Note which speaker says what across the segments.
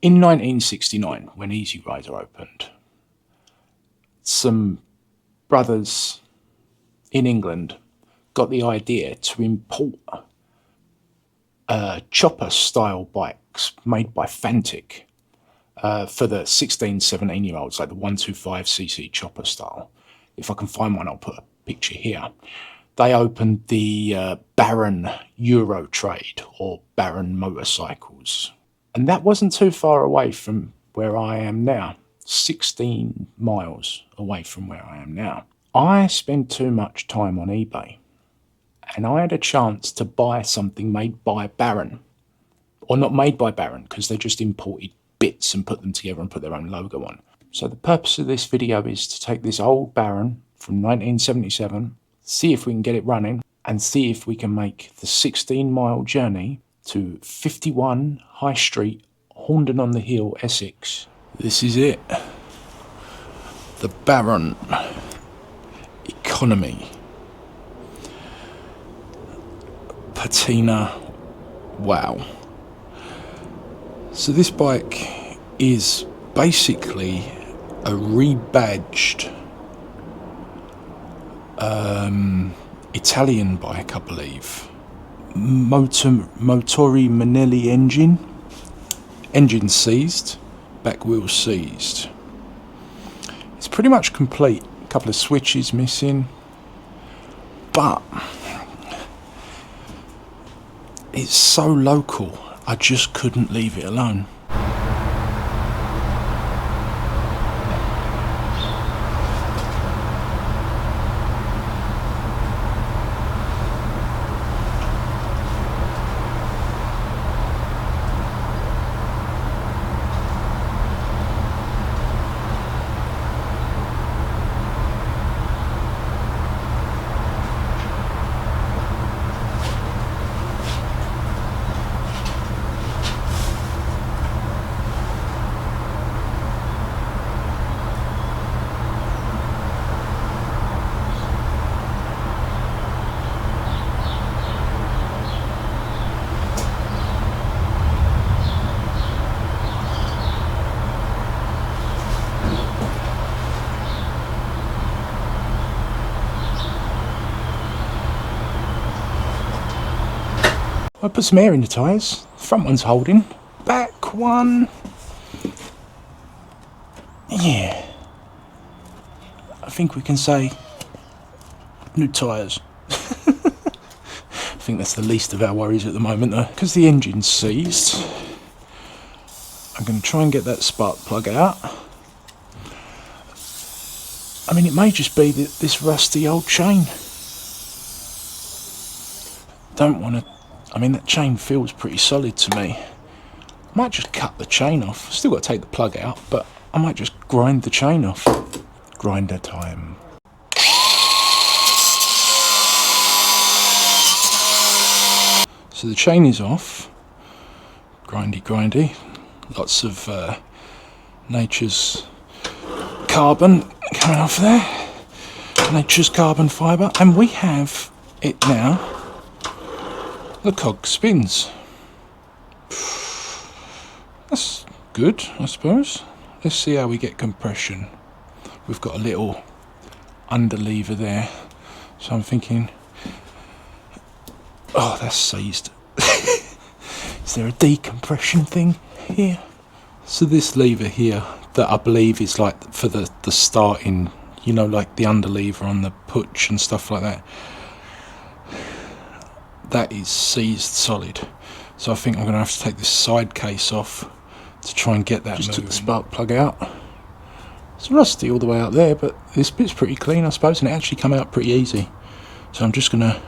Speaker 1: In 1969, when Easy Rider opened, some brothers in England got the idea to import chopper-style bikes made by Fantic for the 16, 17-year-olds, like the 125cc chopper style. If I can find one, I'll put a picture here. They opened the Baron Euro Trade, or Baron Motorcycles. And that wasn't too far away from where I am now. 16 miles away from where I am now. I spend too much time on eBay, and I had a chance to buy something made by Baron. Or not made by Baron, because they just imported bits and put them together and put their own logo on. So the purpose of this video is to take this old Baron from 1977, see if we can get it running, and see if we can make the 16-mile journey to 51 High Street, Horndon-on-the-Hill, Essex. This is it. The Baron Economy Patina. Wow. So this bike is basically a rebadged Italian bike, I believe. Motori Manelli engine seized, back wheel seized. It's pretty much complete. A couple of switches missing, but it's so local, I just couldn't leave it alone. I put some air in the tyres. Front one's holding. Back one. Yeah. I think we can say new tyres. I think that's the least of our worries at the moment though. Because the engine's seized, I'm going to try and get that spark plug out. I mean, it may just be this rusty old chain. Don't want to... I mean, that chain feels pretty solid to me. I might just cut the chain off. Still got to take the plug out, but I might just grind the chain off. Grinder time. So the chain is off. Grindy, grindy. Lots of nature's carbon coming off there. Nature's carbon fibre. And we have it now. The cog spins. That's good, I suppose. Let's see how we get compression. We've got a little underlever there, so I'm thinking, oh, that's seized. Is there a decompression thing here? So this lever here, that I believe is like for the starting, you know, like the underlever on the putch and stuff like that. That is seized solid, so I think I'm going to have to take this side case off to try and get that moving. Just took the spark plug out. It's rusty all the way out there, but this bit's pretty clean, I suppose, and it actually came out pretty easy. So I'm just gonna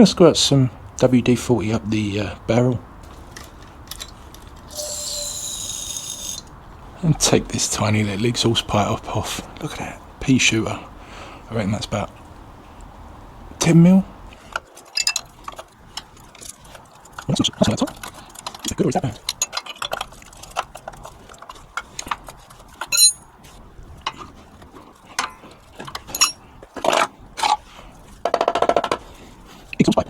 Speaker 1: squirt some WD-40 up the barrel and take this tiny little exhaust pipe off. Look at that pea shooter. I reckon that's about 10 mil. That's not that top. Is that good or is that bad? Exhaust pipe.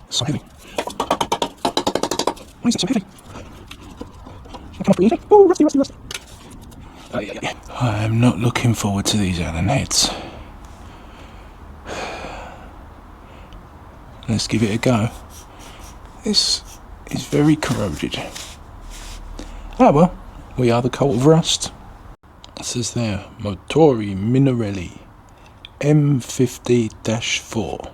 Speaker 1: So heavy. Why is that so heavy? Oh, rusty, rusty, rusty. I am not looking forward to these Allen heads. Let's give it a go. This is very corroded. Ah well, we are the cult of rust. It says there, Motori Minerelli M50-4.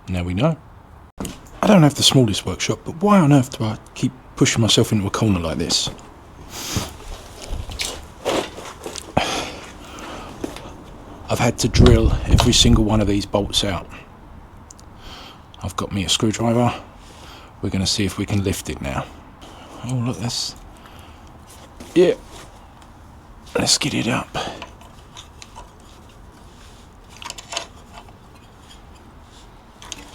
Speaker 1: Now we know. I don't have the smallest workshop, but why on earth do I keep pushing myself into a corner like this? I've had to drill every single one of these bolts out. I've got me a screwdriver. We're going to see if we can lift it now. Oh, look, that's... Yeah. Let's get it up.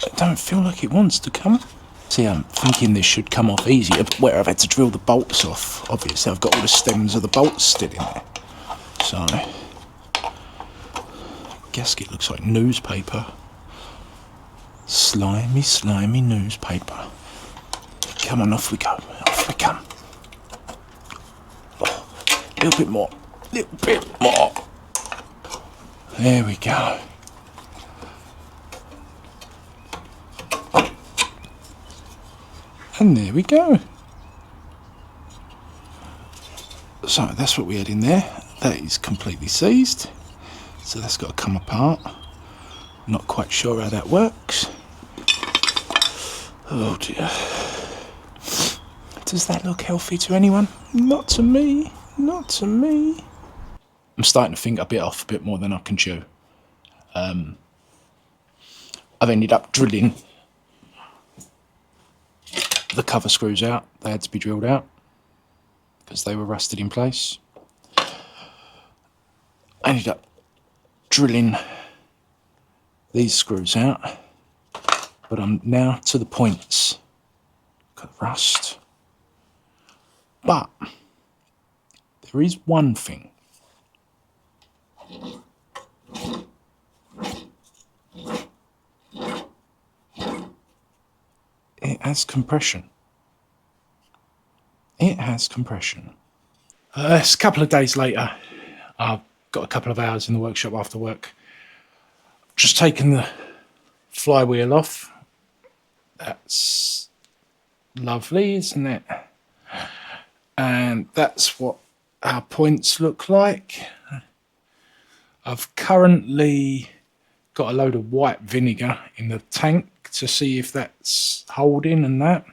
Speaker 1: I don't feel like it wants to come. See, I'm thinking this should come off easier, but where I've had to drill the bolts off, obviously I've got all the stems of the bolts still in there. So, gasket looks like newspaper. Slimy, slimy newspaper. Come on, off we go. Off we come. Oh, a little bit more. Little bit more. There we go. And there we go. So that's what we had in there. That is completely seized. So that's got to come apart. Not quite sure how that works. Oh dear. Does that look healthy to anyone? Not to me. Not to me. I'm starting to think I bit off a bit more than I can chew. I've ended up drilling the cover screws out. They had to be drilled out because they were rusted in place. I ended up drilling these screws out, but I'm now to the points. Got rust. But there is one thing. It has compression. It has compression. It's a couple of days later. I've got a couple of hours in the workshop after work. Just taken the flywheel off. That's lovely, isn't it? And that's what our points look like. I've currently got a load of white vinegar in the tank to see if that's holding and that.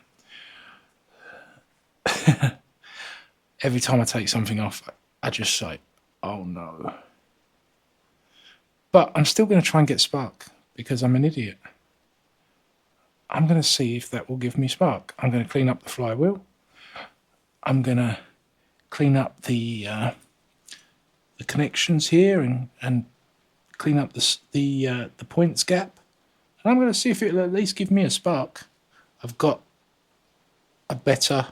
Speaker 1: Every time I take something off, I just say, oh no. But I'm still going to try and get spark because I'm an idiot. I'm going to see if that will give me spark. I'm going to clean up the flywheel. I'm going to clean up the connections here and clean up the points gap. And I'm going to see if it'll at least give me a spark. I've got a better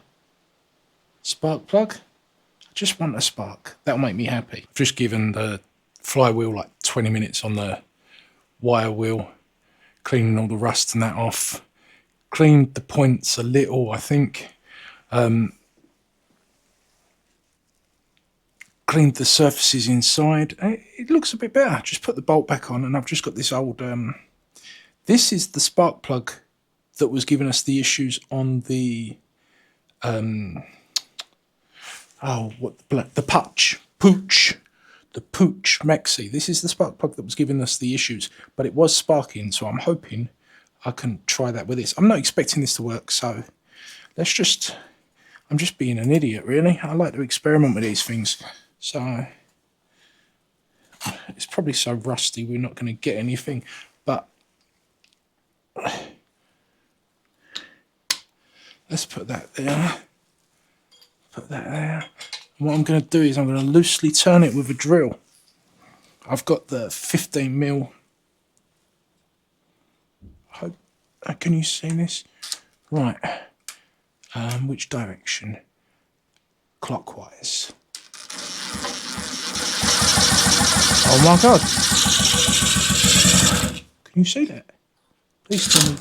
Speaker 1: spark plug. I just want a spark. That'll make me happy. I've just given the flywheel like 20 minutes on the wire wheel, cleaning all the rust and that off. Cleaned the points a little, I think. Cleaned the surfaces inside. It looks a bit better. Just put the bolt back on and I've just got this old... this is the spark plug that was giving us the issues on the... the Pooch Maxi. This is the spark plug that was giving us the issues, but it was sparking, so I'm hoping I can try that with this. I'm not expecting this to work, so let's just... I'm just being an idiot, really. I like to experiment with these things. So it's probably so rusty we're not going to get anything, but let's put that there. Put that there. And what I'm going to do is I'm going to loosely turn it with a drill. I've got the 15mm. Can you see this? Right. Which direction? Clockwise. Oh my god! Can you see that? Please tell me.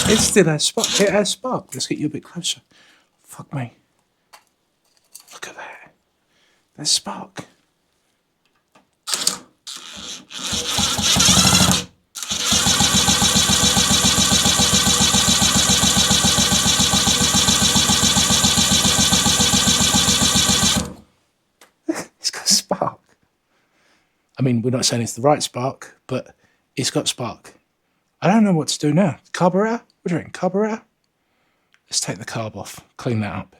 Speaker 1: It still has spark. It has spark. Let's get you a bit closer. Fuck me. Look at that. There's spark. It's got spark. I mean, we're not saying it's the right spark, but it's got spark. I don't know what to do now. Carburetor? What do you reckon? Carburetor? Let's take the carb off. Clean that up.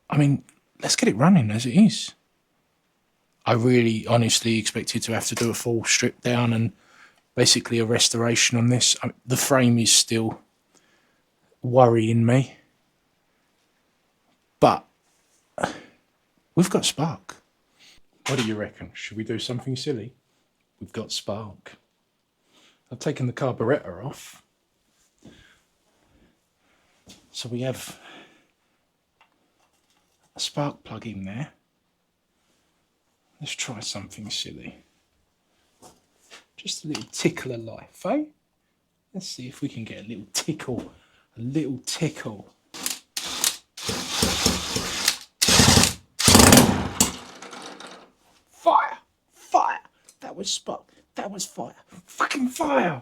Speaker 1: I mean, let's get it running as it is. I really honestly expected to have to do a full strip down and basically a restoration on this. I mean, the frame is still worrying me. But we've got spark. What do you reckon? Should we do something silly? We've got spark. I've taken the carburetor off. So we have a spark plug in there. Let's try something silly. Just a little tickle of life, eh? Let's see if we can get a little tickle. A little tickle. Fire! Fire! That was spark. That was fire. Fucking fire!